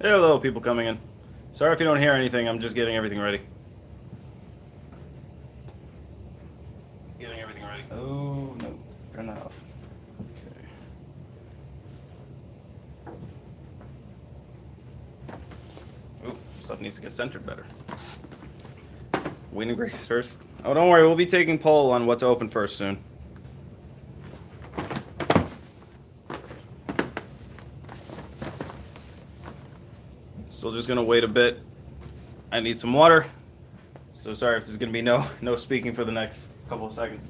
Hello, people coming in. Sorry if you don't hear anything, I'm just getting everything ready. Oh, no. Turn that off. Okay. Ooh, stuff needs to get centered better. Win and Grace first. Oh, don't worry, we'll be taking poll on what to open first soon. Still just gonna wait a bit. I need some water. So sorry if there's gonna be no speaking for the next couple of seconds.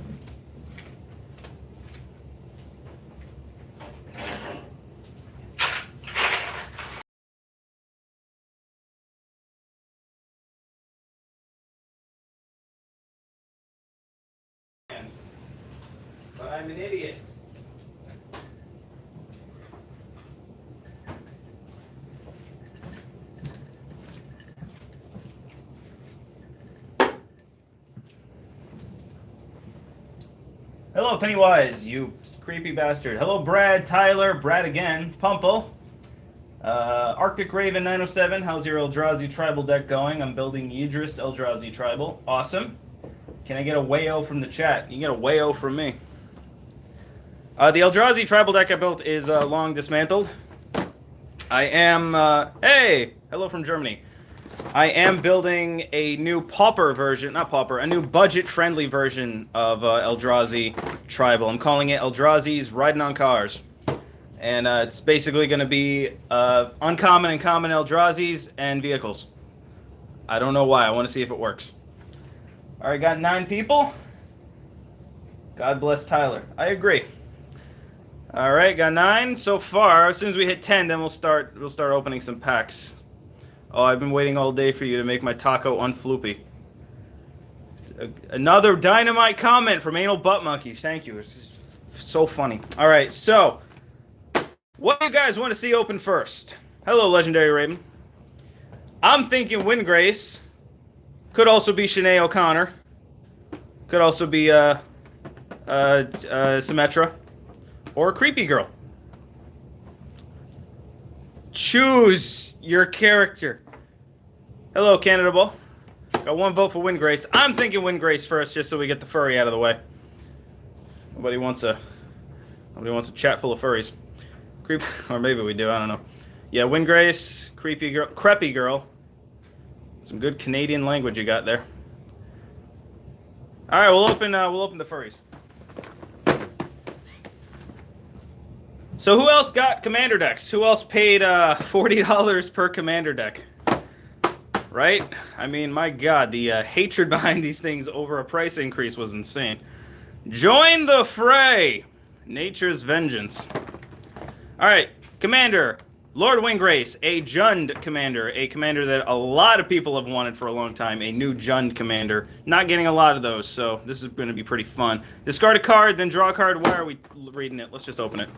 But I'm an idiot. Hello, Pennywise, you creepy bastard. Hello, Brad, Tyler, Brad again, Pumple. Arctic Raven 907, how's your Eldrazi tribal deck going? I'm building Yidris Eldrazi tribal. Awesome. Can I get a wayo from the chat? You can get a wayo from me. The Eldrazi tribal deck I built is long dismantled. I am, hey, hello from Germany. I am building a new pauper version, not pauper, a new budget-friendly version of Eldrazi tribal. I'm calling it Eldrazi's Riding on Cars. And it's basically going to be uncommon and common Eldrazi's and vehicles. I don't know why. I want to see if it works. All right, got 9 people. God bless Tyler. I agree. All right, got 9 so far. As soon as we hit 10, then we'll start opening some packs. Oh, I've been waiting all day for you to make my taco unfloopy. Another dynamite comment from Anal Butt Monkeys. Thank you. It's just so funny. All right, so what do you guys want to see open first? Hello, Legendary Raven. I'm thinking Windgrace. Could also be Shanae O'Connor. Could also be Symmetra. Or a Creepy Girl. Choose your character. Hello, Canada Ball. Got 1 vote for Windgrace. I'm thinking Windgrace first, just so we get the furry out of the way. Nobody wants a chat full of furries. Or maybe we do. I don't know. Yeah, Windgrace, Creepy Girl, Creepy Girl. Some good Canadian language you got there. All right, we'll open the furries. So who else got Commander decks? Who else paid $40 per Commander deck? Right? I mean, my God, the hatred behind these things over a price increase was insane. Join the fray! Nature's vengeance. All right, Commander, Lord Windgrace, a Jund commander, a commander that a lot of people have wanted for a long time, a new Jund commander. Not getting a lot of those, so this is going to be pretty fun. Discard a card, then draw a card. Why are we reading it? Let's just open it.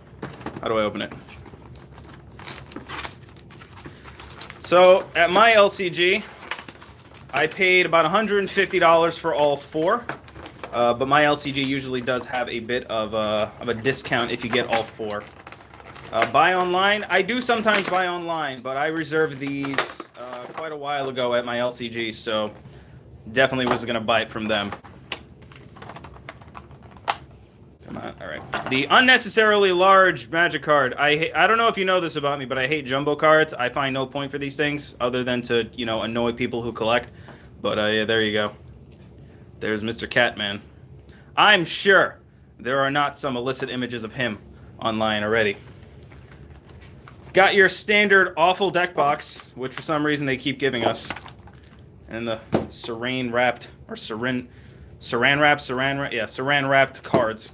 How do I open it? So, at my LCG, I paid about $150 for all 4. But my LCG usually does have a bit of a discount if you get all 4. Buy online. I do sometimes buy online, but I reserved these quite a while ago at my LCG, so definitely was going to buy it from them. Come on. All right. The unnecessarily large Magic card. I don't know if you know this about me, but I hate jumbo cards. I find no point for these things other than to, annoy people who collect. But there you go. There's Mr. Catman. I'm sure there are not some illicit images of him online already. Got your standard awful deck box, which for some reason they keep giving us. And the saran wrapped cards.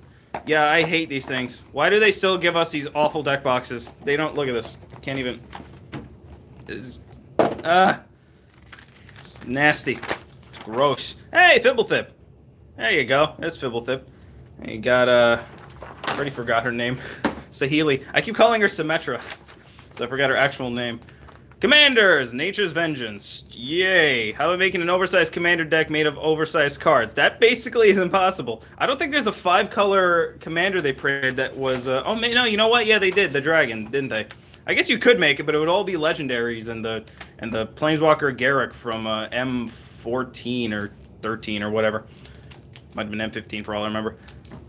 Yeah, I hate these things. Why do they still give us these awful deck boxes? They don't... Look at this. Can't even... It's nasty. It's gross. Hey, Fibblethip. There you go. There's Fibblethip. And you got, I already forgot her name. Saheeli. I keep calling her Symmetra, so I forgot her actual name. Commanders! Nature's Vengeance. Yay. How about making an oversized Commander deck made of oversized cards? That basically is impossible. I don't think there's a 5-color Commander they printed that was... oh, no, you know what? Yeah, they did. The Dragon, didn't they? I guess you could make it, but it would all be legendaries and the Planeswalker Garruk from M14 or 13 or whatever. Might have been M15 for all I remember.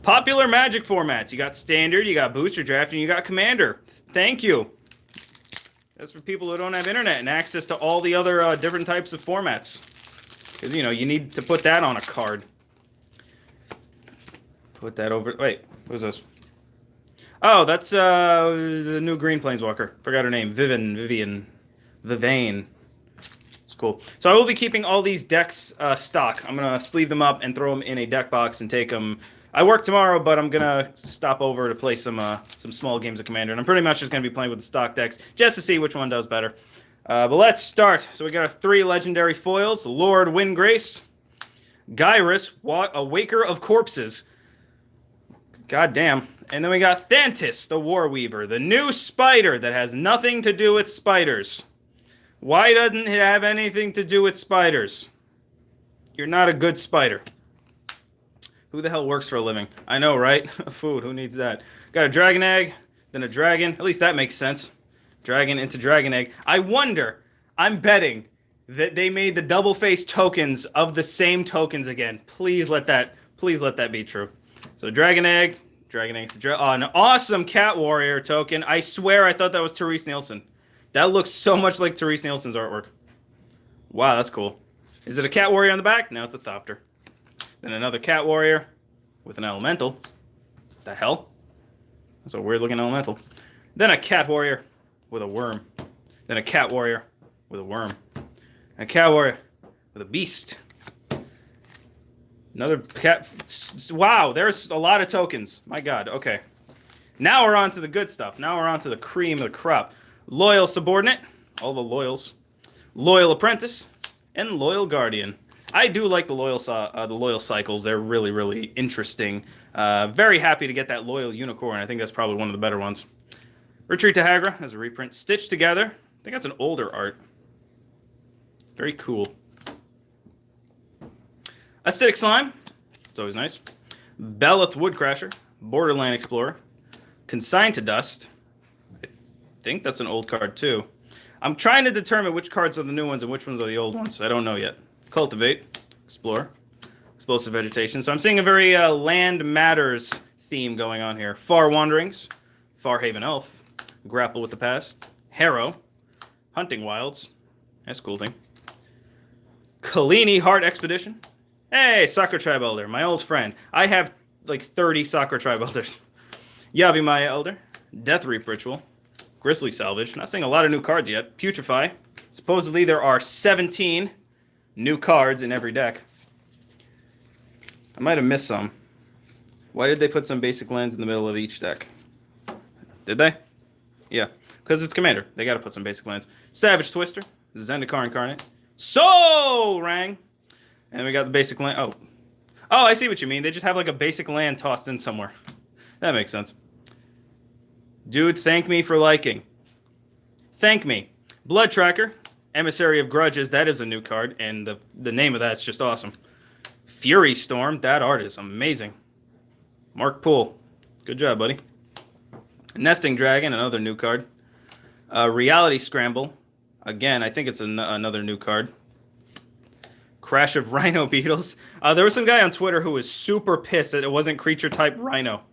Popular Magic formats. You got Standard, you got Booster Draft, and you got Commander. Thank you. That's for people who don't have internet and access to all the other different types of formats. Because, you know, you need to put that on a card. Put that over... Wait, who's this? Oh, that's the new green Planeswalker. Forgot her name. Vivane. It's cool. So I will be keeping all these decks stock. I'm going to sleeve them up and throw them in a deck box and take them... I work tomorrow, but I'm going to stop over to play some small games of Commander. And I'm pretty much just going to be playing with the stock decks just to see which one does better. But let's start. So we got our 3 legendary foils. Lord Windgrace. Gyrus, Awaker of Corpses. God damn. And then we got Thantis, the Warweaver. The new spider that has nothing to do with spiders. Why doesn't it have anything to do with spiders? You're not a good spider. Who the hell works for a living? I know, right? Food, who needs that? Got a dragon egg, then a dragon. At least that makes sense. Dragon into dragon egg. I wonder, I'm betting that they made the double-face tokens of the same tokens again. Please let that be true. So dragon egg an awesome Cat Warrior token. I swear I thought that was Therese Nielsen. That looks so much like Therese Nielsen's artwork. Wow, that's cool. Is it a Cat Warrior on the back? No, it's a Thopter. Then another Cat Warrior with an Elemental. What the hell? That's a weird looking Elemental. Then a Cat Warrior with a Worm. Then a Cat Warrior with a Worm. And a Cat Warrior with a Beast. Another Cat. Wow, there's a lot of tokens. My God, okay. Now we're on to the good stuff. Now we're on to the cream of the crop. Loyal Subordinate. All the Loyals. Loyal Apprentice. And Loyal Guardian. I do like the loyal cycles. They're really, really interesting. Very happy to get that Loyal Unicorn. I think that's probably one of the better ones. Retreat to Hagra as a reprint. Stitched Together. I think that's an older art. It's very cool. Acidic Slime. It's always nice. Belith Woodcrasher. Borderland Explorer. Consigned to Dust. I think that's an old card too. I'm trying to determine which cards are the new ones and which ones are the old ones. I don't know yet. Cultivate, Explore, Explosive Vegetation. So I'm seeing a very Land Matters theme going on here. Far Wanderings, Farhaven Elf, Grapple with the Past, Harrow, Hunting Wilds. That's a cool thing. Kalini Heart Expedition. Hey, Soccer Tribe Elder, my old friend. I have like 30 Soccer Tribe Elders. Yavimaya Elder, Death Reap Ritual, Grizzly Salvage. Not seeing a lot of new cards yet. Putrefy. Supposedly there are 17 new cards in every deck. I might have missed some. Why did they put some basic lands in the middle of each deck? Did they? Yeah. Because it's Commander. They got to put some basic lands. Savage Twister. Zendikar Incarnate. Soul Rang. And we got the basic land. Oh, I see what you mean. They just have like a basic land tossed in somewhere. That makes sense. Dude, thank me for liking. Thank me. Blood Tracker. Emissary of Grudges, that is a new card, and the name of that's just awesome. Fury Storm, that art is amazing. Mark Poole, good job, buddy. Nesting Dragon, another new card. Reality Scramble, again, I think it's another new card. Crash of Rhino Beetles. There was some guy on Twitter who was super pissed that it wasn't creature type Rhino.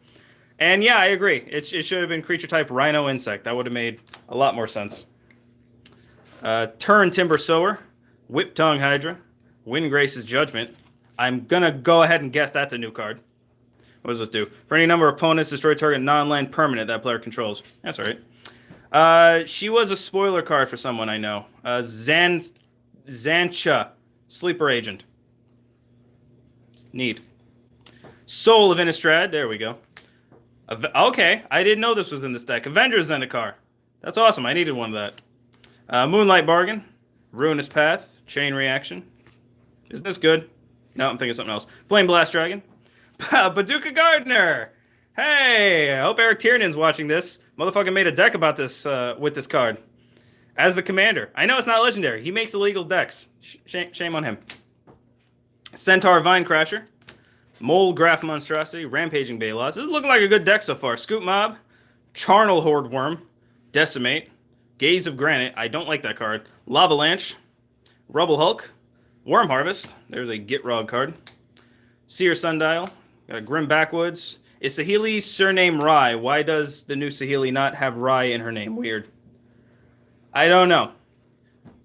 And yeah, I agree. It should have been creature type Rhino Insect. That would have made a lot more sense. Turn Timber Sower, Whip Tongue Hydra, Windgrace's Judgment. I'm going to go ahead and guess that's a new card. What does this do? For any number of opponents, destroy target non-land permanent that player controls. That's all right. She was a spoiler card for someone I know. Zancha, Sleeper Agent. Neat. Soul of Innistrad. There we go. Okay, I didn't know this was in this deck. Avengers Zendikar. That's awesome. I needed one of that. Moonlight Bargain. Ruinous Path. Chain Reaction. Isn't this good? No, I'm thinking of something else. Flame Blast Dragon. Paducah Gardener. Hey, I hope Eric Tiernan's watching this. Motherfucker made a deck about this with this card. As the commander. I know it's not legendary. He makes illegal decks. Shame on him. Centaur Vinecrasher. Mole Graph Monstrosity. Rampaging Balos. This is looking like a good deck so far. Scoop Mob. Charnel Horde Worm. Decimate. Gaze of Granite. I don't like that card. Lavalanche. Rubble Hulk. Worm Harvest. There's a Gitrog card. Seer Sundial. Got a Grim Backwoods. Is Saheeli's surname Rai? Why does the new Saheeli not have Rai in her name? Weird. I don't know.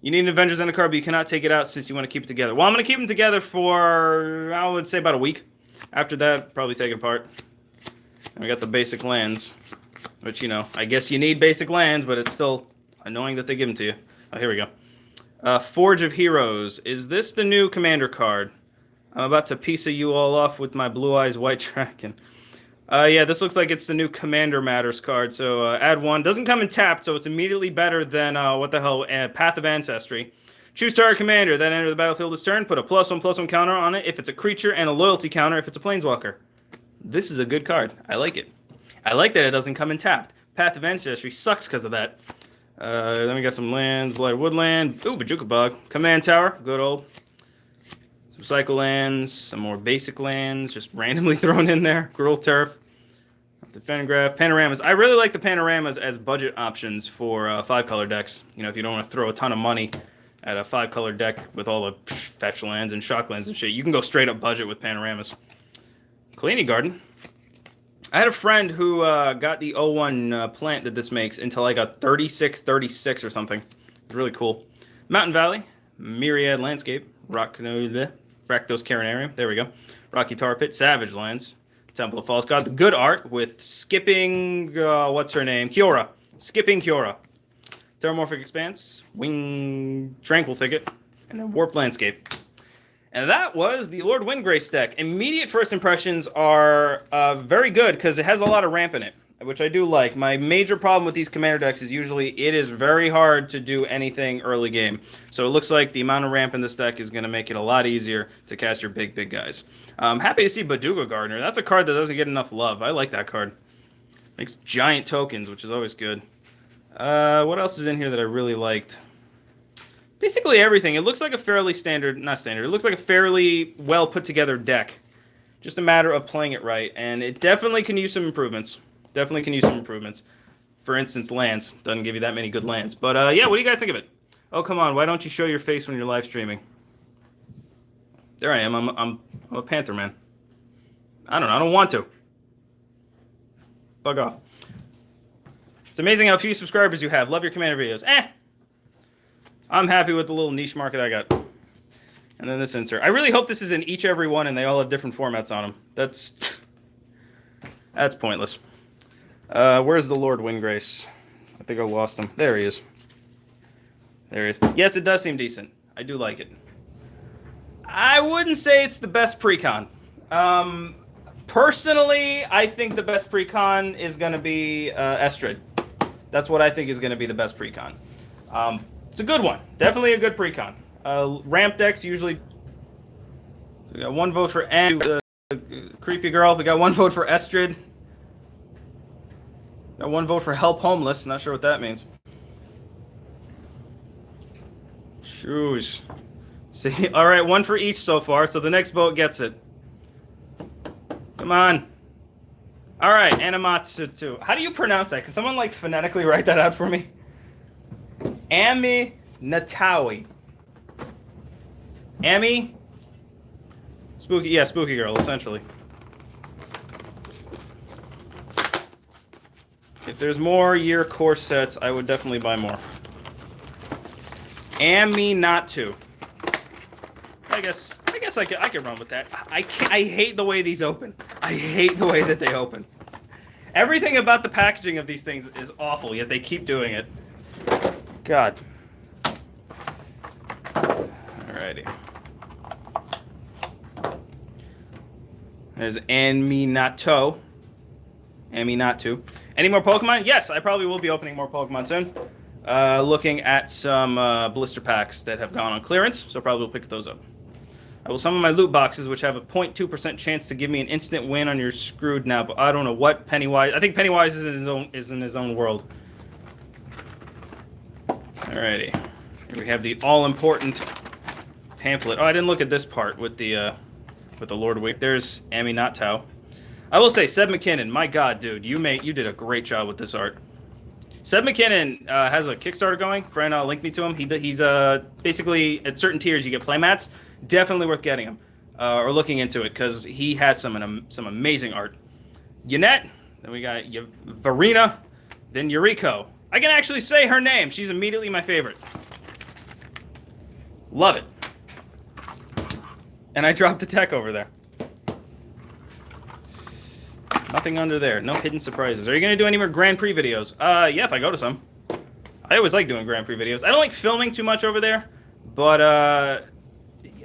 You need an Avengers Zendikar, but you cannot take it out since you want to keep it together. Well, I'm going to keep them together for, I would say, about a week. After that, probably take it apart. And we got the basic lands, which, you know, I guess you need basic lands, but it's still annoying that they give them to you. Oh, here we go. Forge of Heroes. Is this the new Commander card? I'm about to piece you all off with my Blue Eyes White Dragon. Yeah, this looks like it's the new Commander Matters card. So add one. Doesn't come in tapped, so it's immediately better than, what the hell, Path of Ancestry. Choose target commander, then enter the battlefield this turn. Put a +1/+1 counter on it if it's a creature, and a loyalty counter if it's a planeswalker. This is a good card. I like it. I like that it doesn't come in tapped. Path of Ancestry sucks because of that. Then we got some lands. Blighted Woodland. Ooh, Bajuka Bog. Command Tower. Good old. Some cycle lands. Some more basic lands. Just randomly thrown in there. Gruul Turf. Defengraph, Panoramas. I really like the Panoramas as budget options for 5-color decks. You know, if you don't want to throw a ton of money at a 5-color deck with all the fetch lands and shock lands and shit, you can go straight up budget with Panoramas. Kalini Garden. I had a friend who got the 01 plant that this makes until I got 36 or something. It's really cool. Mountain Valley, Myriad Landscape, Rakdos Carinarium. There we go. Rocky Tar Pit, Savage Lands. Temple of False God, the good art with skipping, what's her name? Kiora. Skipping Kiora. Terramorphic Expanse, Wing Tranquil Thicket, and then Warp Landscape. And that was the Lord Windgrace deck. Immediate first impressions are very good because it has a lot of ramp in it, which I do like. My major problem with these commander decks is usually it is very hard to do anything early game. So it looks like the amount of ramp in this deck is going to make it a lot easier to cast your big guys. I'm happy to see Paducah Gardener. That's a card that doesn't get enough love. I like that card. Makes giant tokens, which is always good. What else is in here that I really liked? Basically everything. It looks like a fairly not standard. It looks like a fairly well put together deck. Just a matter of playing it right. And it definitely can use some improvements. For instance, lands. Doesn't give you that many good lands. But yeah, what do you guys think of it? Oh, come on. Why don't you show your face when you're live streaming? There I am. I'm a Panther man. I don't know. I don't want to. Bug off. It's amazing how few subscribers you have. Love your Commander videos. I'm happy with the little niche market I got. And then this insert. I really hope this is in each every one and they all have different formats on them. That's pointless. Where's the Lord Windgrace? I think I lost him. There he is. There he is. Yes, it does seem decent. I do like it. I wouldn't say it's the best precon. Personally, I think the best precon is going to be Estrid. That's what I think is going to be the best precon. It's a good one. Definitely a good precon. Ramp decks usually... We got one vote for Creepy Girl. We got one vote for Estrid. Got one vote for Help Homeless. Not sure what that means. Shoes. See, all right, one for each so far, so the next vote gets it. Come on. All right, Animatsu. How do you pronounce that? Can someone, like, phonetically write that out for me? Ami Natawi. Ami? Spooky Girl, essentially. If there's more year course sets, I would definitely buy more. Ami not to. I guess I could run with that. I hate the way these open. I hate the way that they open. Everything about the packaging of these things is awful, yet they keep doing it. God. Alrighty. There's Anminato. Amy not to. Any more Pokemon? Yes, I probably will be opening more Pokemon soon. Looking at some blister packs that have gone on clearance, so probably will pick those up. I will summon my loot boxes, which have a 0.2% chance to give me an instant win on your screwed now, but I don't know what Pennywise... I think Pennywise is in his own world. Alrighty. Here we have the all-important pamphlet. Oh, I didn't look at this part with the Lord of Wake. There's Amy Nattau. I will say, Seb McKinnon, my God, dude, you did a great job with this art. Seb McKinnon has a Kickstarter going. Friend, link me to him. He's basically, at certain tiers, you get playmats. Definitely worth getting him or looking into it because he has some amazing art. Yannette, then we got Varina, then Yuriko. I can actually say her name. She's immediately my favorite. Love it. And I dropped the tech over there. Nothing under there. No hidden surprises. Are you going to do any more Grand Prix videos? Yeah, if I go to some. I always like doing Grand Prix videos. I don't like filming too much over there, but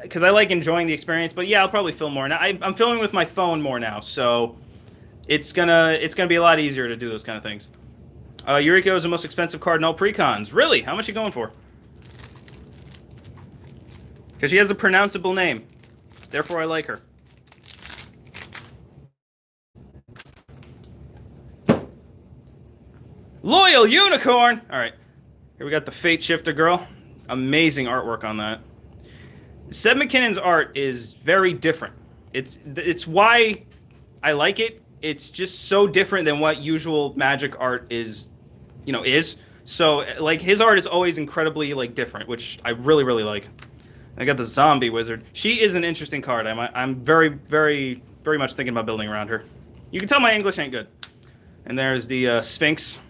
because I like enjoying the experience. But yeah, I'll probably film more now. I'm filming with my phone more now, so it's gonna be a lot easier to do those kind of things. Yuriko is the most expensive card in all precons. Really? How much are you going for? Because she has a pronounceable name. Therefore, I like her. Loyal Unicorn! Alright. Here we got the Fate Shifter girl. Amazing artwork on that. Seb McKinnon's art is very different. It's why I like it. It's just so different than what usual Magic art is. So, like, his art is always incredibly, like, different, which I really, really like. I got the Zombie Wizard. She is an interesting card. I'm very, very, very much thinking about building around her. You can tell my English ain't good. And there's the Sphinx.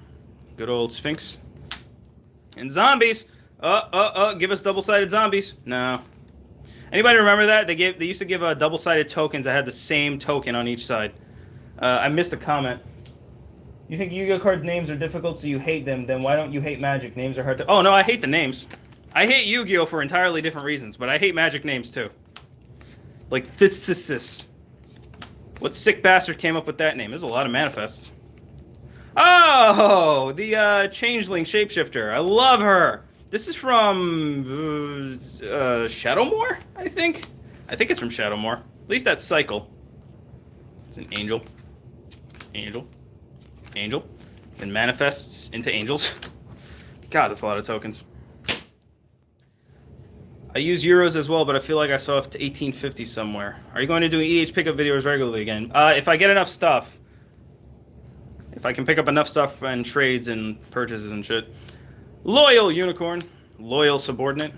Good old Sphinx. And zombies. Give us double-sided zombies. No. Anybody remember that? They used to give double-sided tokens that had the same token on each side. I missed a comment. You think Yu-Gi-Oh card names are difficult, so you hate them. Then why don't you hate Magic? Names are hard to... Oh, no, I hate the names. I hate Yu-Gi-Oh for entirely different reasons, but I hate Magic names, too. Like, Thissis. What sick bastard came up with that name? There's a lot of manifests. Oh, the Changeling Shapeshifter. I love her. This is from Shadowmoor, I think. I think it's from Shadowmoor. At least that's Cycle. It's an angel. Angel. Angel. And manifests into angels. God, that's a lot of tokens. I use euros as well, but I feel like I saw up to 1850 somewhere. Are you going to do EH pickup videos regularly again? If I get enough stuff. If I can pick up enough stuff and trades and purchases and shit. Loyal Unicorn. Loyal Subordinate.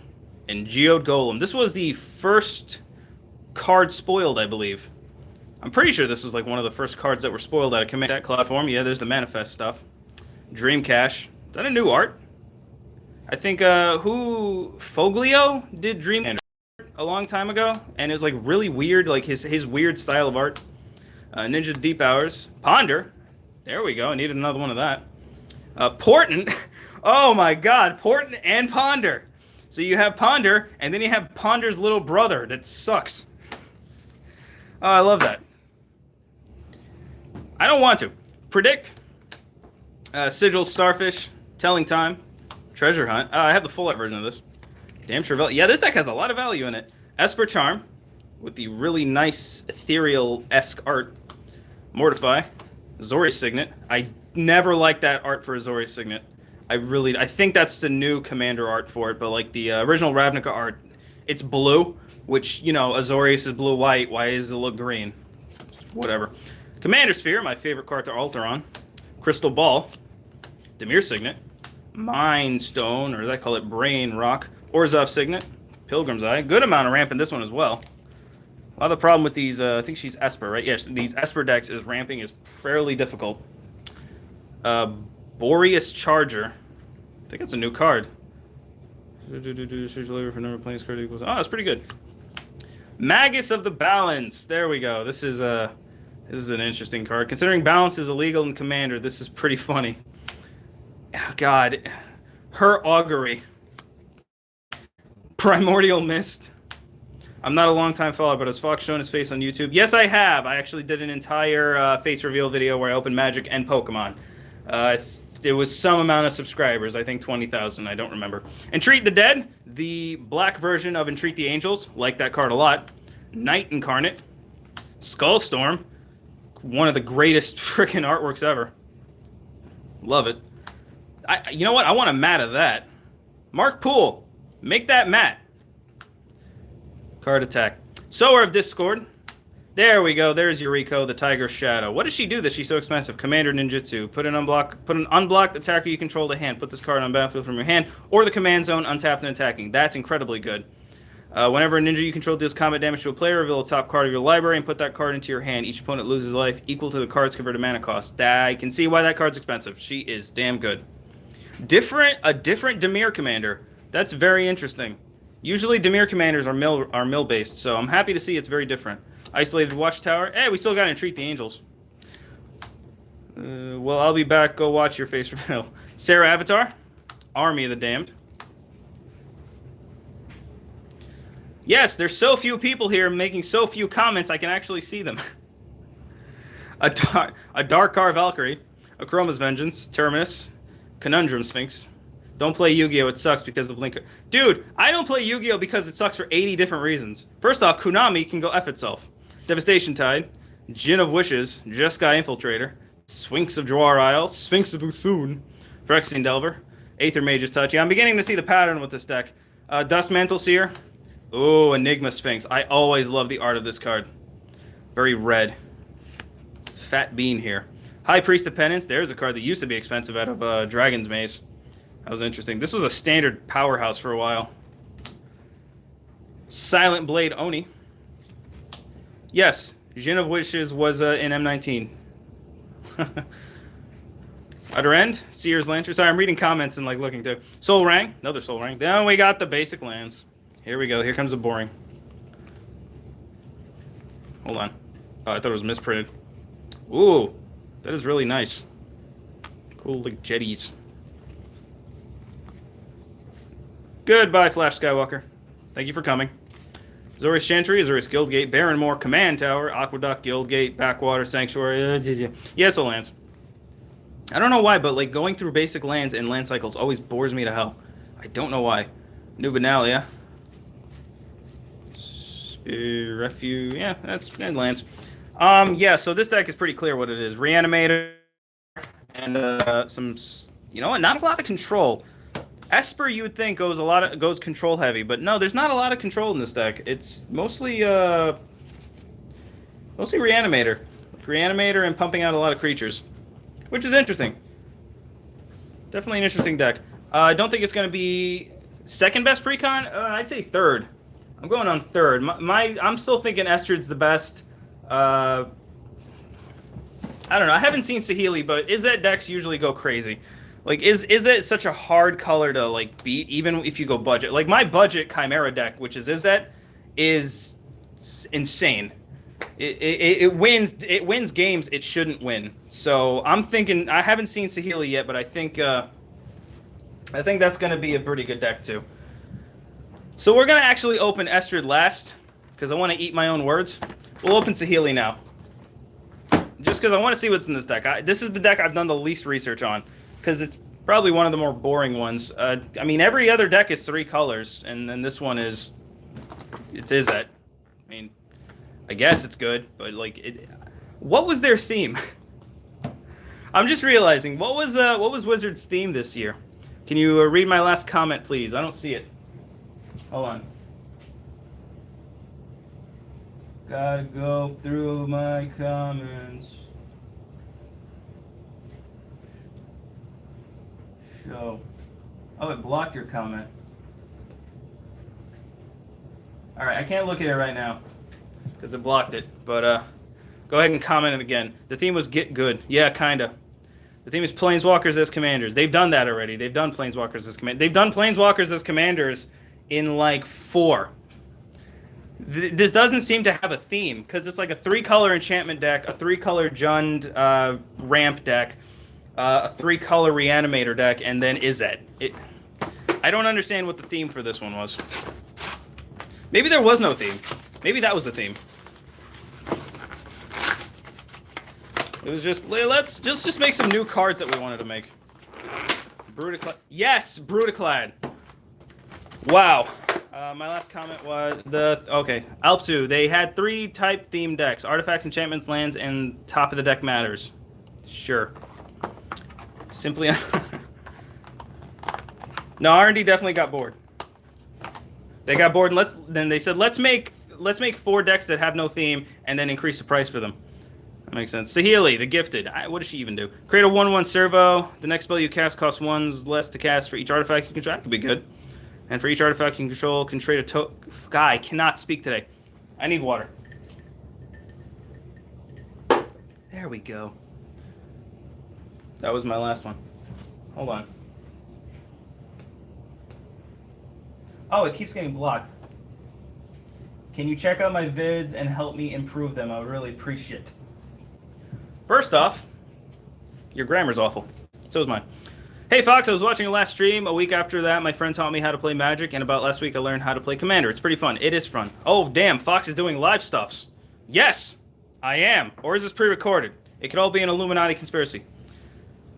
And Geode Golem. This was the first card spoiled, I believe. I'm pretty sure this was like one of the first cards that were spoiled out of Commander platform. Yeah, there's the manifest stuff. Dream Cache. Is that a new art? I think Foglio did Dream a long time ago, and it was like really weird, like his weird style of art. Ninja Deep Hours. Ponder. There we go. I needed another one of that. Portent. Oh my God, Portent and Ponder. So you have Ponder, and then you have Ponder's little brother that sucks. Oh, I love that. I don't want to. Predict. Sigil Starfish. Telling Time. Treasure Hunt. I have the full art version of this. Damn Trevelle. Yeah, this deck has a lot of value in it. Esper Charm. With the really nice ethereal-esque art. Mortify. Zori Signet. I never liked that art for Zori Signet. I think that's the new Commander art for it, but like the original Ravnica art, it's blue, which, Azorius is blue-white. Why does it look green? Whatever. Commander Sphere, my favorite card to alter on. Crystal Ball. Dimir Signet. Mind Stone, or as I call it, Brain Rock. Orzhov Signet. Pilgrim's Eye. Good amount of ramp in this one as well. A lot of the problem with these, I think she's Esper, right? Yes, these Esper decks is ramping is fairly difficult. Boreas Charger. I think it's a new card. Oh, that's pretty good. Magus of the Balance. There we go. This is an interesting card. Considering Balance is illegal in Commander, this is pretty funny. Oh, God. Her Augury. Primordial Mist. I'm not a long-time follower, but has Fox shown his face on YouTube? Yes, I have. I actually did an entire face reveal video where I opened Magic and Pokemon. There was some amount of subscribers. I think 20,000. I don't remember. Entreat the Dead, the black version of Entreat the Angels. Like that card a lot. Knight Incarnate. Skullstorm. One of the greatest freaking artworks ever. Love it. You know what? I want a mat of that. Mark Poole. Make that mat. Card attack. Sower of Discord. There we go. There's Yuriko, the Tiger Shadow. What does she do that she's so expensive? Commander Ninjutsu. Put an unblocked attacker you control to hand. Put this card on battlefield from your hand or the command zone, untapped and attacking. That's incredibly good. Whenever a ninja you control deals combat damage to a player, reveal a top card of your library and put that card into your hand. Each opponent loses life equal to the card's converted mana cost. I can see why that card's expensive. She is damn good. A different Dimir commander. That's very interesting. Usually Dimir commanders are mill based, so I'm happy to see it's very different. Isolated Watchtower. Hey, we still got to Entreat the Angels. Well, I'll be back. Go watch your face reveal. Sarah Avatar. Army of the Damned. Yes, there's so few people here making so few comments, I can actually see them. a Darkar Valkyrie. A Chroma's Vengeance. Terminus. Conundrum Sphinx. Don't play Yu-Gi-Oh! It sucks because of Link. Dude, I don't play Yu-Gi-Oh! Because it sucks for 80 different reasons. First off, Konami can go F itself. Devastation Tide. Djinn of Wishes. Jeskai Infiltrator. Sphinx of Jawar Isle. Sphinx of Uthun. Phyrexian Delver. Aether Mage's Touch. Yeah, I'm beginning to see the pattern with this deck. Dust Mantle Seer. Oh, Enigma Sphinx. I always love the art of this card. Very red. Fat bean here. High Priest of Penance. There's a card that used to be expensive out of Dragon's Maze. That was interesting. This was a standard powerhouse for a while. Silent Blade Oni. Yes, Djinn of Wishes was in M19. Other End, Seer's Lantern. Sorry, I'm reading comments and like looking too. Soul Rang, another Soul Rang. Then we got the basic lands. Here we go. Here comes the boring. Hold on. Oh, I thought it was misprinted. Ooh, that is really nice. Cool, like jetties. Goodbye, Flash Skywalker. Thank you for coming. Azorius Chantry, Azorius Guildgate, Barrenmore, Command Tower, Aqueduct, Guildgate, Backwater, Sanctuary. Yes, the lands. I don't know why, but like going through basic lands and land cycles always bores me to hell. I don't know why. Nubenalia. Refuge. Yeah, that's lands. Yeah, so this deck is pretty clear what it is. Reanimator and some, you know what? Not a lot of control. Esper, you would think, goes control heavy, but no, there's not a lot of control in this deck. It's mostly Reanimator, and pumping out a lot of creatures, which is interesting. Definitely an interesting deck. I don't think it's going to be second best precon. I'd say third. I'm going on third. I'm still thinking Estrid's the best. I don't know. I haven't seen Saheeli, but Izzet decks usually go crazy. Like, is it such a hard color to, like, beat, even if you go budget? Like, my budget Chimera deck, which is that, is insane. It wins games it shouldn't win. So, I'm thinking, I haven't seen Saheeli yet, but I think that's going to be a pretty good deck, too. So, we're going to actually open Estrid last, because I want to eat my own words. We'll open Saheeli now. Just because I want to see what's in this deck. This is the deck I've done the least research on. Because it's probably one of the more boring ones. I mean, every other deck is 3 colors, and then this one is Izzet. I mean, I guess it's good, but like, what was their theme? I'm just realizing, what was Wizards' theme this year? Can you read my last comment, please? I don't see it. Hold on. Gotta go through my comments. Show. Oh, it blocked your comment. Alright, I can't look at it right now because it blocked it. But go ahead and comment it again. The theme was Get Good. Yeah, kinda. The theme is Planeswalkers as Commanders. They've done that already. They've done Planeswalkers as Commanders. They've done Planeswalkers as Commanders in like 4. This doesn't seem to have a theme because it's like a 3-color enchantment deck, a 3-color Jund ramp deck, a 3-color Reanimator deck, and then Izzet. I don't understand what the theme for this one was. Maybe there was no theme. Maybe that was the theme. It was just, let's just make some new cards that we wanted to make. Brutaclad. Yes, Brutaclad. Wow. My last comment was okay. Alpsu. They had 3 type themed decks: artifacts, enchantments, lands, and top of the deck matters. Sure. Simply. No, R&D definitely got bored. They got bored, and then they said let's make 4 decks that have no theme, and then increase the price for them. That makes sense. Saheeli, the Gifted. What does she even do? Create a 1/1 servo. The next spell you cast costs 1 less to cast for each artifact you control. That could be good. And for each artifact you control, can trade a token. Guy, I cannot speak today. I need water. There we go. That was my last one. Hold on. Oh, it keeps getting blocked. Can you check out my vids and help me improve them? I would really appreciate it. First off, your grammar's awful. So is mine. Hey, Fox, I was watching your last stream. A week after that, my friend taught me how to play Magic, and about last week, I learned how to play Commander. It's pretty fun. It is fun. Oh, damn, Fox is doing live stuffs. Yes, I am. Or is this pre-recorded? It could all be an Illuminati conspiracy.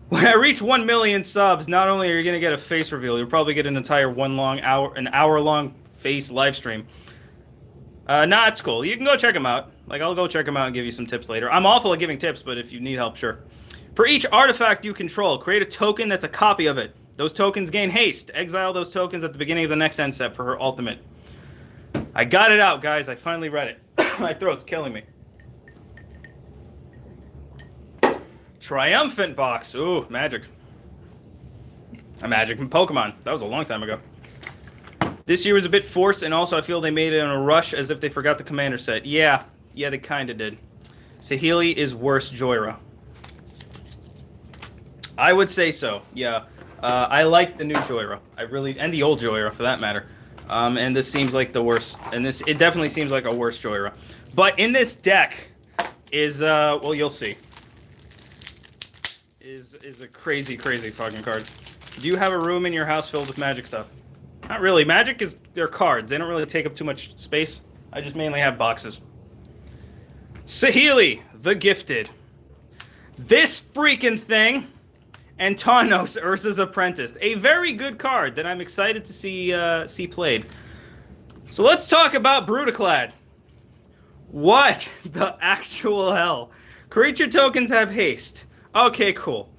When I reach 1 million subs, not only are you going to get a face reveal, you'll probably get an entire an hour-long face live stream. Nah, it's cool. You can go check them out. Like, I'll go check them out and give you some tips later. I'm awful at giving tips, but if you need help, sure. For each artifact you control, create a token that's a copy of it. Those tokens gain haste. Exile those tokens at the beginning of the next end step for her ultimate. I got it out, guys. I finally read it. My throat's killing me. Triumphant box. Ooh, Magic. A Magic from Pokemon. That was a long time ago. This year was a bit forced, and also I feel they made it in a rush as if they forgot the Commander set. Yeah, they kind of did. Saheeli is worse Joyra. I would say so, yeah. I like the new Joyra. And the old Joyra, for that matter. And this seems like the worst. And it definitely seems like a worse Joyra. But in this deck is, well, you'll see. Is a crazy, crazy fucking card. Do you have a room in your house filled with Magic stuff? Not really. Magic is their cards. They don't really take up too much space. I just mainly have boxes. Saheeli, the Gifted. This freaking thing. And Tawnos, Ursa's Apprentice. A very good card that I'm excited to see played. So let's talk about Brutaclad. What the actual hell? Creature tokens have haste. Okay, cool.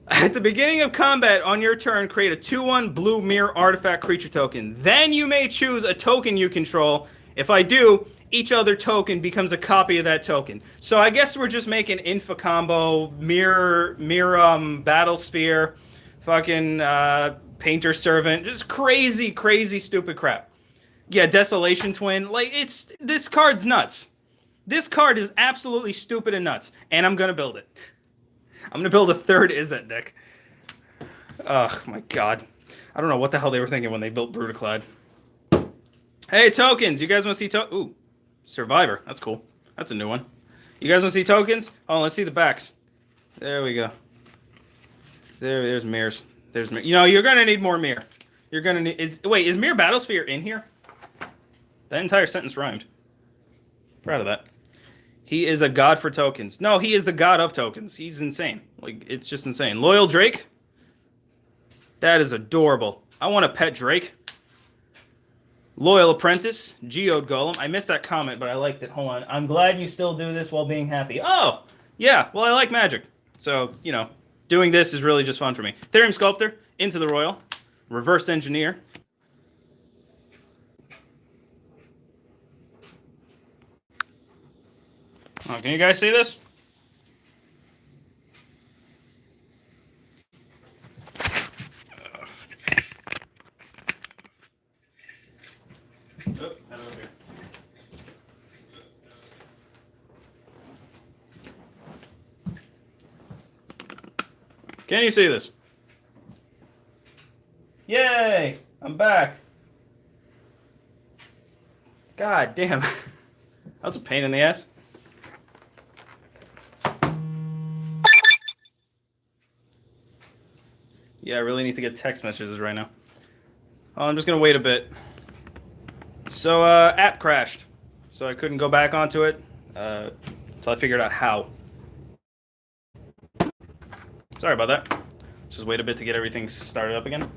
At the beginning of combat on your turn, create a 2/1 blue mirror artifact creature token. Then you may choose a token you control. If I do, each other token becomes a copy of that token. So I guess we're just making Infa combo, mirror battle sphere, fucking painter servant, just crazy, crazy stupid crap. Yeah, Desolation Twin. Like, this card's nuts. This card is absolutely stupid and nuts, and I'm gonna build it. I'm gonna build a 3rd Izzet deck. Oh my god. I don't know what the hell they were thinking when they built Brutaclad. Hey, tokens! You guys want to see Ooh. Survivor. That's cool. That's a new one. You guys want to see tokens? Oh, let's see the backs. There we go. There's mirrors. There's mirror. You know, you're gonna need more mirror. You're gonna need. Is Mirror Battlesphere in here? That entire sentence rhymed. Proud of that. He is a god for tokens. No, he is the god of tokens. He's insane. Like, it's just insane. Loyal Drake. That is adorable. I want a pet Drake. Loyal Apprentice, Geode Golem. I missed that comment, but I liked it. Hold on. I'm glad you still do this while being happy. Oh, yeah. Well, I like Magic. So, you know, doing this is really just fun for me. Therium Sculptor, Into the Royal, Reversed Engineer. Oh, can you guys see this? Can you see this? Yay! I'm back. God damn. That was a pain in the ass. Yeah, I really need to get text messages right now. Oh, I'm just going to wait a bit. So app crashed, so I couldn't go back onto it. So I figured out how. Sorry about that. Just wait a bit to get everything started up again.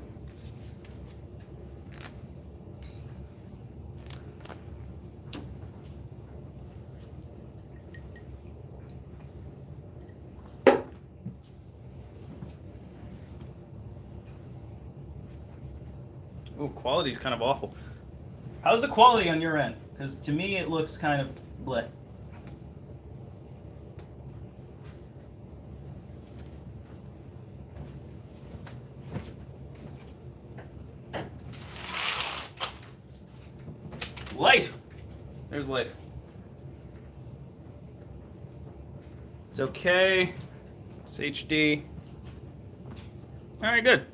Ooh, quality's kind of awful. How's the quality on your end? Because to me it looks kind of bleh. Light! There's light. It's okay. It's HD. Alright, good.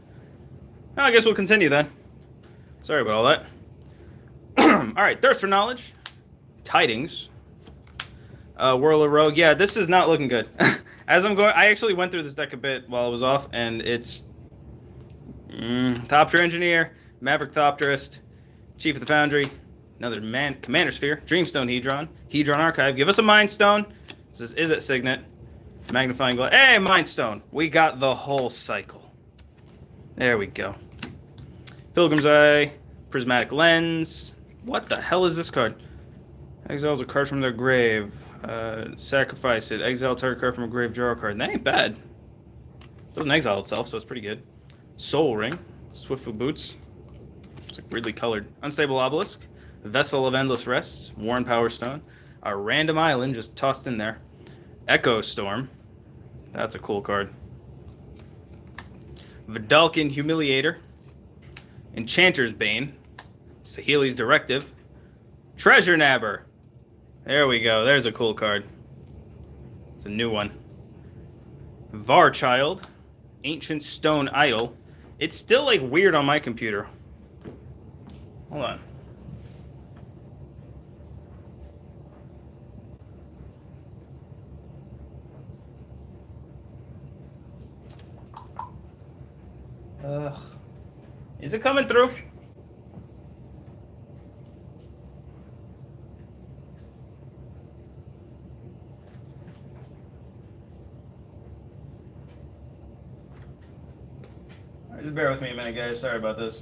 Well, I guess we'll continue then. Sorry about all that. Alright, Thirst for Knowledge. Tidings. Whirl of Rogue. Yeah, this is not looking good. As I'm going, I actually went through this deck a bit while I was off, and it's Thopter Engineer, Maverick Thopterist, Chief of the Foundry, another Commander Sphere, Dreamstone Hedron, Hedron Archive. Give us a Mind Stone. This is it Signet. Magnifying Glass. Hey, Mind Stone. We got the whole cycle. There we go. Pilgrim's Eye, Prismatic Lens. What the hell is this card? Exiles a card from their grave. Sacrifice it. Exile target card from a grave, draw a card. That ain't bad. Doesn't exile itself, so it's pretty good. Soul Ring. Swiftfoot Boots. It's like weirdly colored. Unstable Obelisk. Vessel of Endless Rests. Worn Power Stone. A random island just tossed in there. Echo Storm. That's a cool card. Vidalcan Humiliator. Enchanter's Bane. Saheeli's Directive. Treasure Nabber. There we go. There's a cool card. It's a new one. Varchild. Ancient Stone Idol. It's still like weird on my computer. Hold on. Is it coming through? Alright, just bear with me a minute, guys. Sorry about this.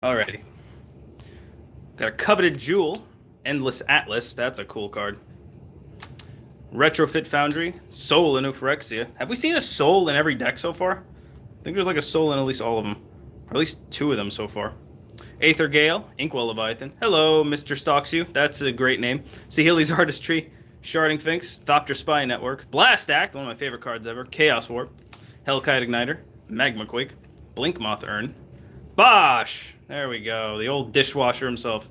Alrighty. Got a Coveted Jewel. Endless Atlas. That's a cool card. Retrofit Foundry. Soul in Euphorexia. Have we seen a soul in every deck so far? I think there's like a soul in at least all of them. Or at least 2 of them so far. Aether Gale. Inkwell Leviathan. Hello, Mr. Stalks You. That's a great name. Saheeli's Artistry. Sharding Finks. Thopter Spy Network. Blast Act. One of my favorite cards ever. Chaos Warp. Hellkite Igniter. Magma Quake. Blinkmoth Urn. Bosh! There we go. The old dishwasher himself.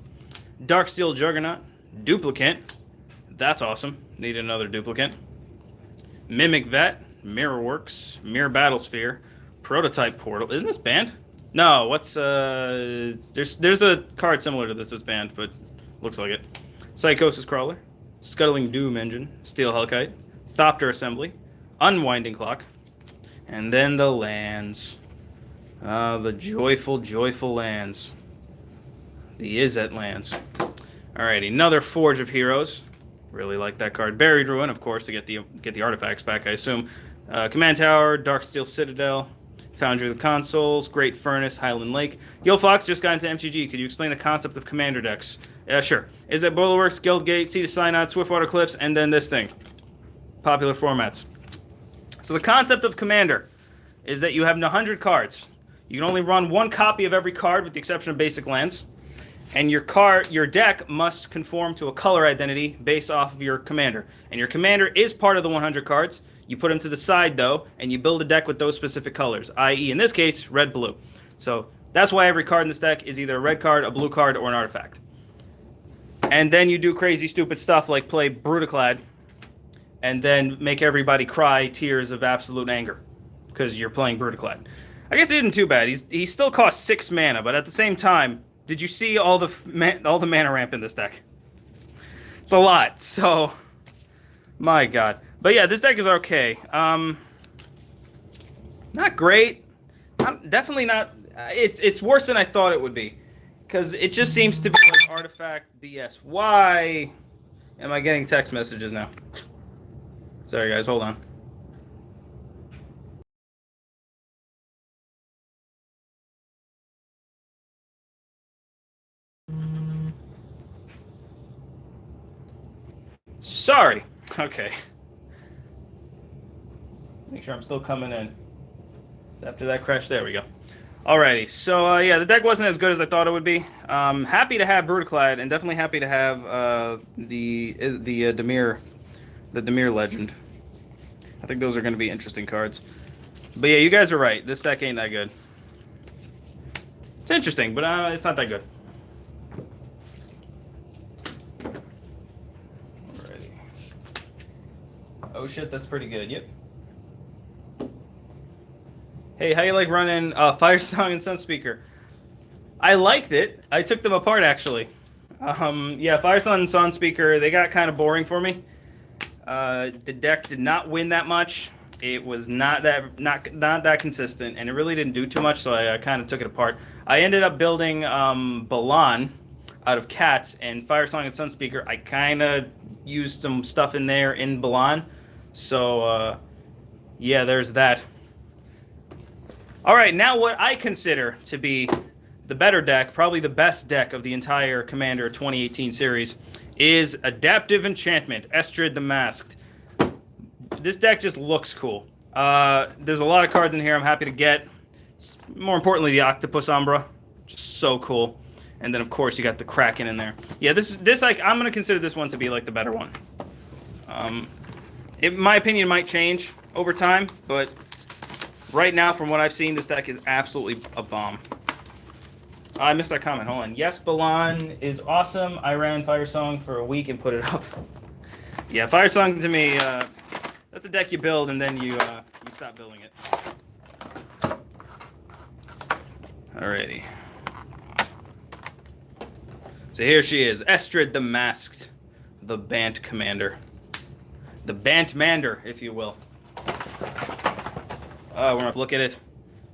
Darksteel Juggernaut. Duplicant. That's awesome. Need another duplicant. Mimic Vet. Mirrorworks. Mirror Battlesphere. Prototype Portal. Isn't this banned? No, what's there's a card similar to this that's banned, but looks like it. Psychosis Crawler. Scuttling Doom Engine. Steel Hellkite. Thopter Assembly. Unwinding Clock. And then the lands. The joyful, joyful lands. The Izzet lands. Alrighty, another Forge of Heroes. Really like that card. Buried Ruin, of course, to get the artifacts back, I assume. Command Tower, Darksteel Citadel, Foundry of the Consoles, Great Furnace, Highland Lake. Yo Fox just got into MTG. Could you explain the concept of Commander decks? Yeah, sure. Is that Boilerworks, Guildgate, Seed of Synod, Swiftwater Cliffs, and then this thing. Popular formats. So the concept of Commander is that you have 100 cards. You can only run 1 copy of every card with the exception of basic lands. And your deck must conform to a color identity based off of your commander. And your commander is part of the 100 cards. You put them to the side, though, and you build a deck with those specific colors, i.e., in this case, red-blue. So that's why every card in this deck is either a red card, a blue card, or an artifact. and then you do crazy, stupid stuff like play Brutaclad, and then make everybody cry tears of absolute anger because you're playing Brutaclad. I guess it isn't too bad. He still costs 6 mana, but at the same time, did you see all the mana ramp in this deck? It's a lot. So, my God. But yeah, this deck is okay. Not great. Definitely not. It's worse than I thought it would be, because it just seems to be like artifact BS. Why am I getting text messages now? Sorry, guys. Hold on. Sorry. Okay. Make sure I'm still coming in. After that crash, there we go. Alrighty, so yeah, the deck wasn't as good as I thought it would be. Happy to have Brutaclad, and definitely happy to have the Dimir Legend. I think those are going to be interesting cards. But yeah, you guys are right. This deck ain't that good. It's interesting, but it's not that good. Alrighty. Oh shit, that's pretty good. Yep. Hey, how you like running Firesong and Sunspeaker? I liked it. I took them apart, actually. Yeah, Firesong and Sunspeaker, they got kind of boring for me. The deck did not win that much. It was not that consistent, and it really didn't do too much, so I kind of took it apart. I ended up building Balan out of cats, and Firesong and Sunspeaker, I kind of used some stuff in there in Balan. So, yeah, there's that. All right, now what I consider to be the better deck, probably the best deck of the entire Commander 2018 series, is Adaptive Enchantment, Estrid the Masked. This deck just looks cool. There's a lot of cards in here I'm happy to get. More importantly, the Octopus Umbra, just so cool. And then, of course, you got the Kraken in there. Yeah, this like I'm gonna consider this one to be like the better one. My opinion might change over time, but right now, from what I've seen, this deck is absolutely a bomb. I missed that comment. Hold on. Yes, Balan is awesome. I ran Firesong for a week and put it up. Yeah, Firesong to me, that's a deck you build and then you stop building it. Alrighty. So here she is, Estrid the Masked, the Bant Commander. The Bantmander, if you will. Oh, we're gonna look at it.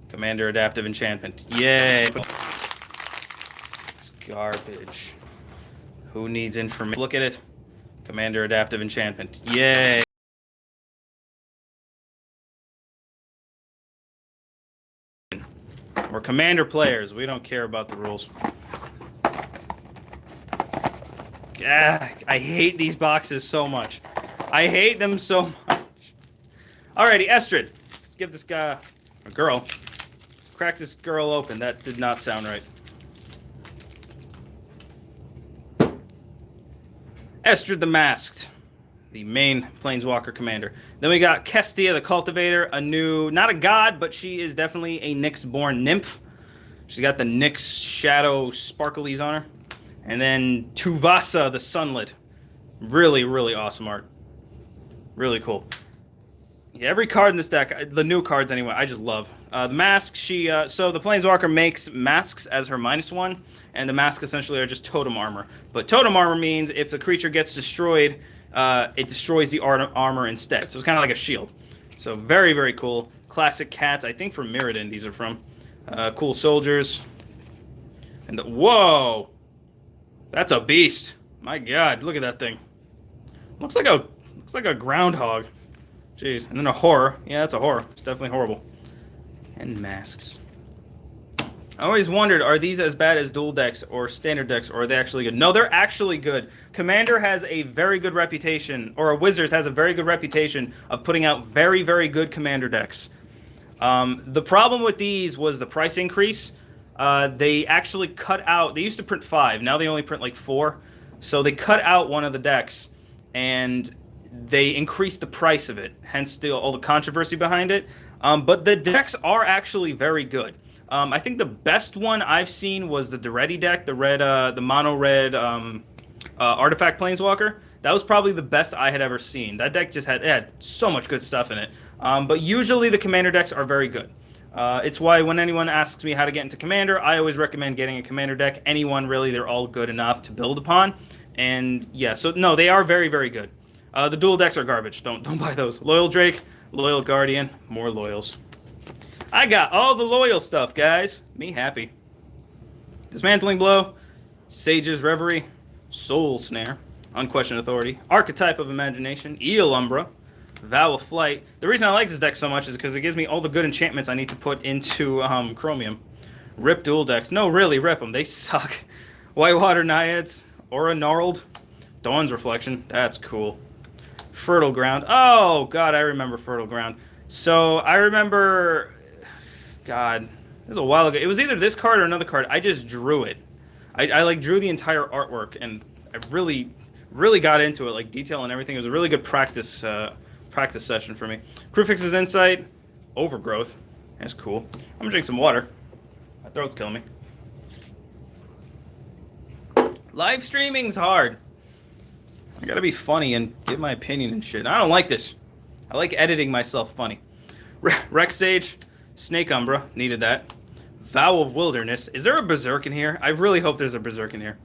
Commander Adaptive Enchantment. Yay! It's garbage. Who needs information? Look at it. Commander Adaptive Enchantment. Yay! We're Commander players. We don't care about the rules. I hate these boxes so much. I hate them so much. Alrighty, Estrid. Let's give this guy, a girl, crack this girl open. That did not sound right. Estrid the Masked, the main Planeswalker commander. Then we got Kestia the Cultivator, a new, not a god, but she is definitely a Nyx-born nymph. She's got the Nyx shadow sparklies on her. And then Tuvasa the Sunlit. Really, really awesome art. Really cool. Yeah, every card in this deck, the new cards anyway, I just love. The mask, so the Planeswalker makes masks as her -1, and the masks essentially are just totem armor. But totem armor means if the creature gets destroyed, it destroys the armor instead. So it's kind of like a shield. So very, very cool. Classic cats, I think from Mirrodin these are from. Cool soldiers. And whoa! That's a beast. My God, look at that thing. Looks like a groundhog. Jeez, and then a horror. Yeah, that's a horror. It's definitely horrible. And masks. I always wondered, are these as bad as dual decks or standard decks, or are they actually good? No, they're actually good. Commander has a very good reputation, or Wizards has a very good reputation of putting out very, very good Commander decks. The problem with these was the price increase. They actually cut out, they used to print 5, now they only print like 4. So they cut out one of the decks, and they increased the price of it, hence all the controversy behind it. But the decks are actually very good. I think the best one I've seen was the Duretti deck, the mono red Artifact Planeswalker. That was probably the best I had ever seen. That deck just had so much good stuff in it. But usually the Commander decks are very good. It's why when anyone asks me how to get into Commander, I always recommend getting a Commander deck. Anyone really, they're all good enough to build upon. And yeah, so no, they are very, very good. The dual decks are garbage. Don't buy those. Loyal Drake, Loyal Guardian, more Loyals. I got all the loyal stuff, guys. Me happy. Dismantling Blow, Sage's Reverie, Soul Snare, Unquestioned Authority, Archetype of Imagination, Eel Umbra, Vow of Flight. The reason I like this deck so much is because it gives me all the good enchantments I need to put into Chromium. Rip dual decks. No, really, rip them. They suck. Whitewater Naiads, Aura Gnarled, Dawn's Reflection. That's cool. Fertile Ground. Oh, God, I remember Fertile Ground. So, I remember... God, it was a while ago. It was either this card or another card. I just drew it. I like drew the entire artwork, and I really, really got into it, like detail and everything. It was a really good practice session for me. Crewfix's Insight, Overgrowth. That's cool. I'm gonna drink some water. My throat's killing me. Live streaming's hard. I gotta be funny and give my opinion and shit. I don't like this. I like editing myself funny. Rex Sage, Snake Umbra, needed that. Vow of Wilderness. Is there a Berserk in here? I really hope there's a Berserk in here.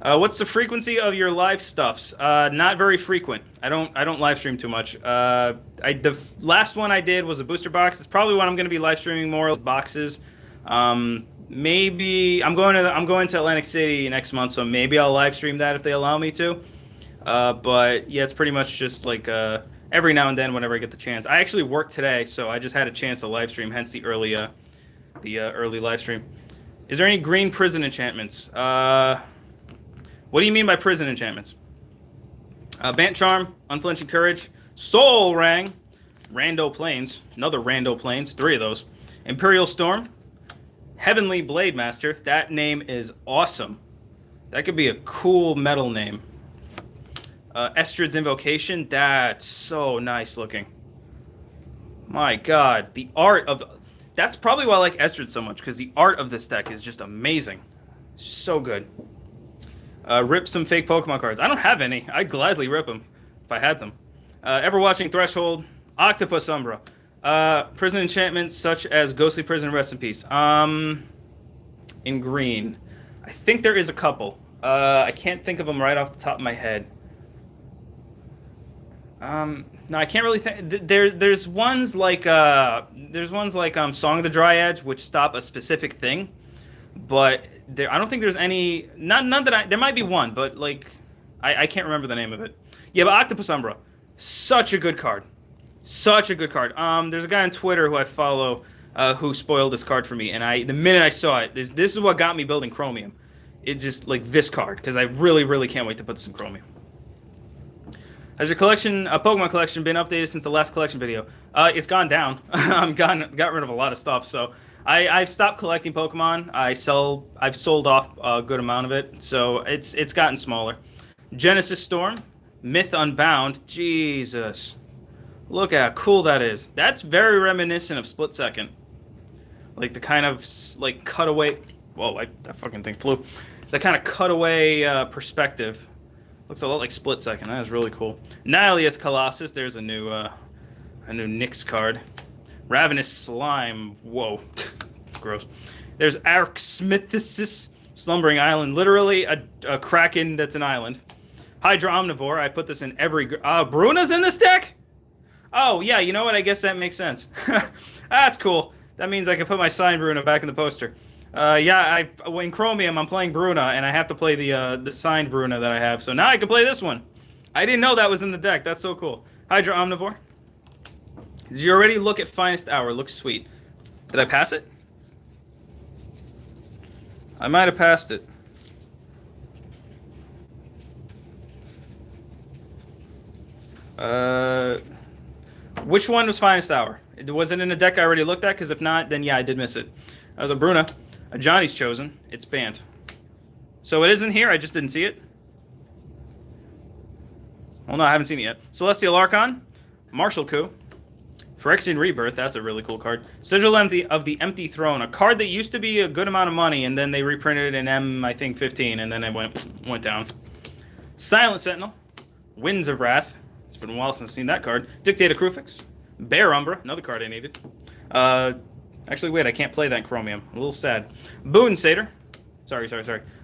What's the frequency of your live stuffs? Not very frequent. I don't live stream too much. The last one I did was a booster box. It's probably what I'm going to be live streaming more boxes. Maybe I'm going to Atlantic City next month, so maybe I'll live stream that if they allow me to. But yeah, it's pretty much just like every now and then whenever I get the chance. I actually worked today, so I just had a chance to live stream, hence the early live stream. Is there any green prison enchantments? What do you mean by prison enchantments? Bant Charm, Unflinching Courage, Soul Rang, Rando Plains, another Rando Plains, 3 of those. Imperial Storm, Heavenly Blade Master. That name is awesome. That could be a cool metal name. Estrid's Invocation, that's so nice looking. My God, the art of... That's probably why I like Estrid so much, because the art of this deck is just amazing. So good. Rip some fake Pokemon cards. I don't have any. I'd gladly rip them if I had them. Ever watching Threshold, Octopus Umbra. Prison enchantments such as Ghostly Prison, Rest in Peace. In green. I think there is a couple. I can't think of them right off the top of my head. No, I can't really think. There's ones like Song of the Dryads, which stop a specific thing, but I don't think there's any. None that there might be one, but like I can't remember the name of it. Yeah, but Octopus Umbra, such a good card, such a good card. There's a guy on Twitter who I follow who spoiled this card for me, and the minute I saw it, this is what got me building Chromium. It just like this card because I really can't wait to put this in Chromium. Has your Pokemon collection, been updated since the last collection video? It's gone down. Got rid of a lot of stuff. So I've stopped collecting Pokemon. I've sold off a good amount of it. So it's gotten smaller. Genesis Storm, Myth Unbound. Jesus, look how cool that is. That's very reminiscent of Split Second. Like the kind of like cutaway. Whoa, that fucking thing flew. The kind of cutaway perspective. Looks a lot like Split Second. That is really cool. Nihilious Colossus. There's a new Nyx card. Ravenous Slime. Whoa. Gross. There's Arxmithis, Slumbering Island. Literally a kraken that's an island. Hydra Omnivore. I put this in every... Bruna's in this deck? Oh, yeah. You know what? I guess that makes sense. That's cool. That means I can put my signed Bruna back in the poster. Yeah, in Chromium, I'm playing Bruna, and I have to play the signed Bruna that I have. So now I can play this one. I didn't know that was in the deck. That's so cool. Hydra Omnivore. Did you already look at Finest Hour? Looks sweet. Did I pass it? I might have passed it. Which one was Finest Hour? Was it in a deck I already looked at? Because if not, then yeah, I did miss it. That was a Bruna. A Johnny's Chosen. It's banned. So it isn't here. I just didn't see it. Well, no, I haven't seen it yet. Celestial Archon. Martial Coup. Phyrexian Rebirth. That's a really cool card. Sigil of the Empty Throne. A card that used to be a good amount of money, and then they reprinted it in I think 15, and then it went down. Silent Sentinel, Winds of Wrath. It's been a while since I've seen that card. Dictator Crufix, Bear Umbra, another card I needed. Actually, wait, I can't play that in Chromium. A little sad. Boon Satyr. Sorry.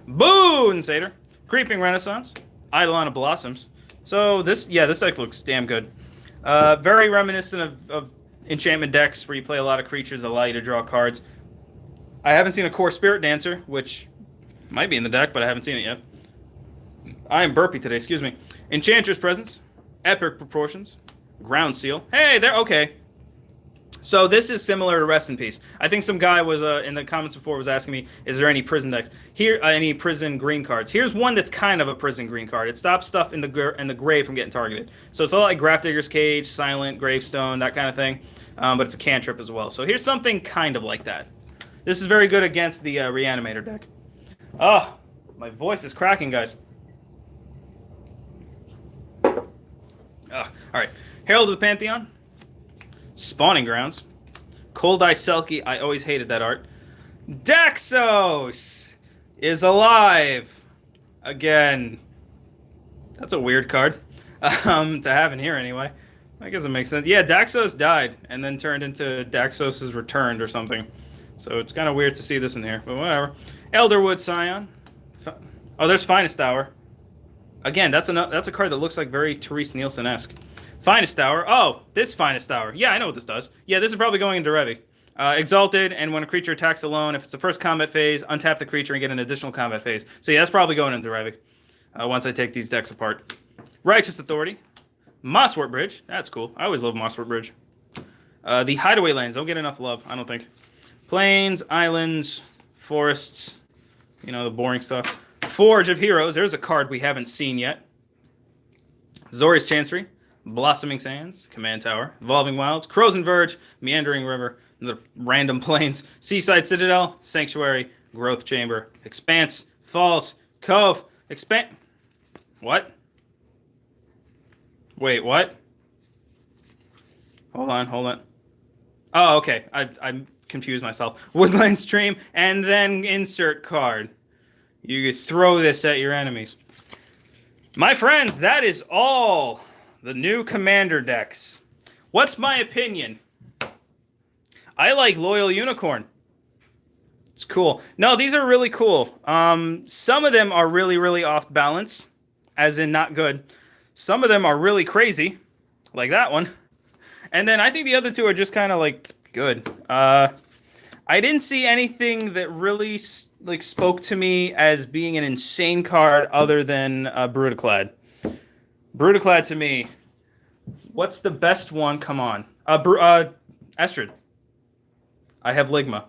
Boon Satyr. Creeping Renaissance. Eidolon of Blossoms. So this deck looks damn good. Very reminiscent of enchantment decks where you play a lot of creatures that allow you to draw cards. I haven't seen a Core Spirit Dancer, which might be in the deck, but I haven't seen it yet. I am burpy today, excuse me. Enchantress Presence. Epic Proportions. Ground Seal. Hey, there, okay. So this is similar to Rest in Peace. I think some guy was in the comments before was asking me, is there any prison decks here? Any prison green cards? Here's one that's kind of a prison green card. It stops stuff in the grave from getting targeted. So it's a lot like Grafdigger's Cage, Silent, Gravestone, that kind of thing. But it's a cantrip as well. So here's something kind of like that. This is very good against the Reanimator deck. Oh, my voice is cracking, guys. All right, Herald of the Pantheon. Spawning Grounds. Cold Eye Selkie. I always hated that art. Daxos is alive again. That's a weird card to have in here anyway. I guess it makes sense. Yeah, Daxos died and then turned into Daxos is Returned or something. So it's kind of weird to see this in here, but whatever. Elderwood Scion. Oh, there's Finest Hour. Again, that's a card that looks like very Therese Nielsen-esque. Finest Hour. Oh, this Finest Hour. Yeah, I know what this does. Yeah, this is probably going into Revi. Exalted, and when a creature attacks alone, if it's the first combat phase, untap the creature and get an additional combat phase. So yeah, that's probably going into Revi once I take these decks apart. Righteous Authority. Mosswort Bridge. That's cool. I always love Mosswort Bridge. The Hideaway Lands don't get enough love, I don't think. Plains, islands, forests. You know, the boring stuff. Forge of Heroes. There's a card we haven't seen yet. Zori's Chancery. Blossoming Sands, Command Tower, Evolving Wilds, Crow's and Verge, Meandering River, the Random Plains, Seaside Citadel, Sanctuary, Growth Chamber, Expanse, Falls, Cove, What? Wait, what? Hold on. Oh, okay. I confused myself. Woodland Stream, and then insert card. You throw this at your enemies. My friends, that is all the new Commander decks. What's my opinion? I like Loyal Unicorn. It's cool. No, these are really cool. Some of them are really, really off balance, as in not good. Some of them are really crazy, like that one. And then I think the other two are just kind of like good. I didn't see anything that really spoke to me as being an insane card other than Brutaclad. Brutaclad to me. What's the best one? Come on. Estrid. I have Ligma.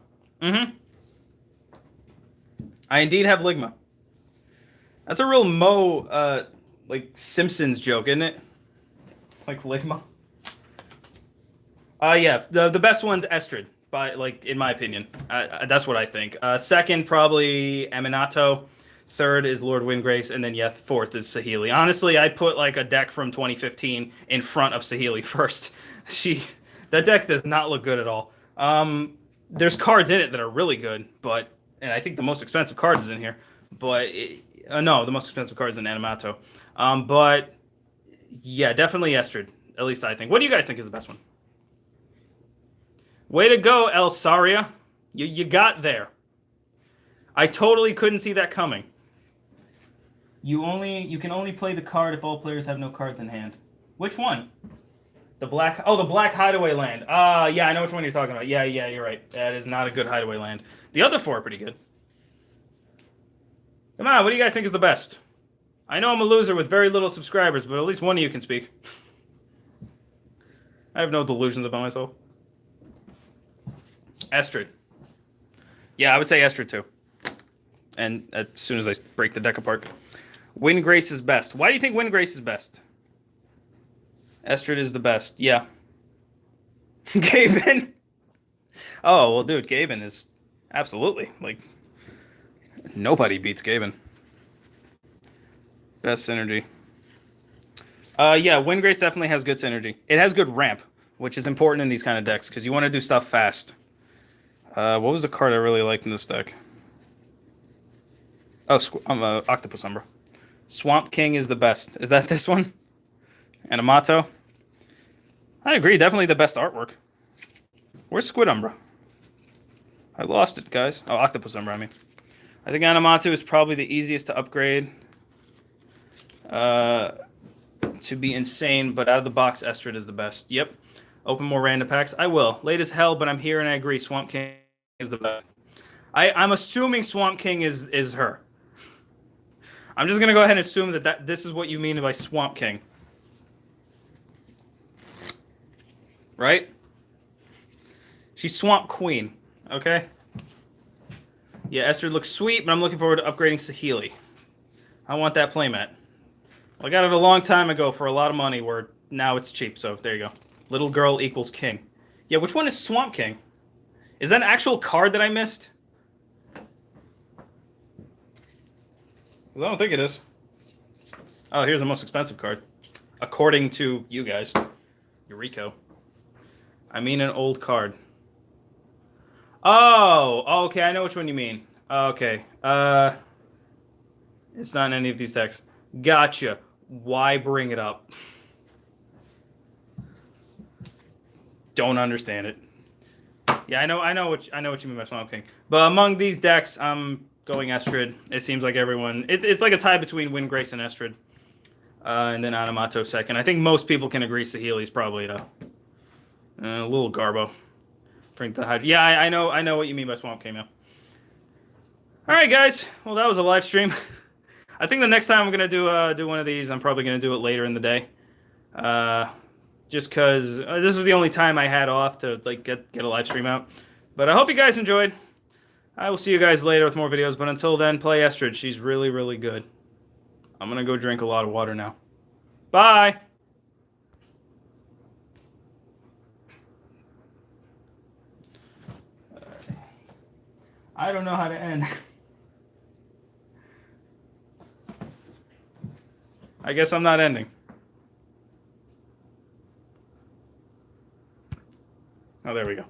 I indeed have Ligma. That's a real Simpsons joke, isn't it? Like Ligma. Yeah, the best one's Estrid, in my opinion. That's what I think. Second, probably Eminato. Third is Lord Windgrace, and then fourth is Saheeli. Honestly, I put a deck from 2015 in front of Saheeli first. That deck does not look good at all. There's cards in it that are really good, and I think the most expensive card is in here. But no, the most expensive card is in Animato. But yeah, definitely Estrid. At least I think. What do you guys think is the best one? Way to go, Elsaria. You got there. I totally couldn't see that coming. You can only play the card if all players have no cards in hand. Which one? The black Hideaway Land. Yeah, I know which one you're talking about. Yeah, you're right. That is not a good Hideaway Land. The other four are pretty good. Come on, what do you guys think is the best? I know I'm a loser with very little subscribers, but at least one of you can speak. I have no delusions about myself. Estrid. Yeah, I would say Estrid too. And as soon as I break the deck apart. Windgrace is best. Why do you think Windgrace is best? Estrid is the best. Yeah. Gaben. Oh, well, dude, Gaben is absolutely, nobody beats Gaben. Best synergy. Yeah, Windgrace definitely has good synergy. It has good ramp, which is important in these kind of decks, because you want to do stuff fast. What was the card I really liked in this deck? Oh, Octopus Umbra. Swamp King is the best. Is that this one? Animato? I agree, definitely the best artwork. Where's Squid Umbra? I lost it, guys. Oh, Octopus Umbra, I mean. I think Animato is probably the easiest to upgrade. To be insane, but out of the box, Estrid is the best. Yep. Open more random packs. I will. Late as hell, but I'm here and I agree. Swamp King is the best. I'm assuming Swamp King is her. I'm just gonna go ahead and assume that this is what you mean by Swamp King. Right? She's Swamp Queen. Okay? Yeah, Estrid looks sweet, but I'm looking forward to upgrading Saheeli. I want that playmat. I got it a long time ago for a lot of money, where now it's cheap, so there you go. Little girl equals king. Yeah, which one is Swamp King? Is that an actual card that I missed? I don't think it is. Oh, here's the most expensive card. According to you guys. Eureka. I mean an old card. Oh, okay, I know which one you mean. Okay. It's not in any of these decks. Gotcha. Why bring it up? Don't understand it. Yeah, I know what you mean by Swamp King. But among these decks, I'm going Estrid. It seems like everyone. It's like a tie between Windgrace and Estrid, and then Animato second. I think most people can agree Saheeli's probably a little garbo. Drink the Hydra. Yeah, I know what you mean by Swamp King now. All right, guys. Well, that was a live stream. I think the next time I'm gonna do one of these, I'm probably gonna do it later in the day. Just because this was the only time I had off to like get a live stream out. But I hope you guys enjoyed. I will see you guys later with more videos. But until then, play Estrid. She's really, really good. I'm going to go drink a lot of water now. Bye! I don't know how to end. I guess I'm not ending. Oh, there we go.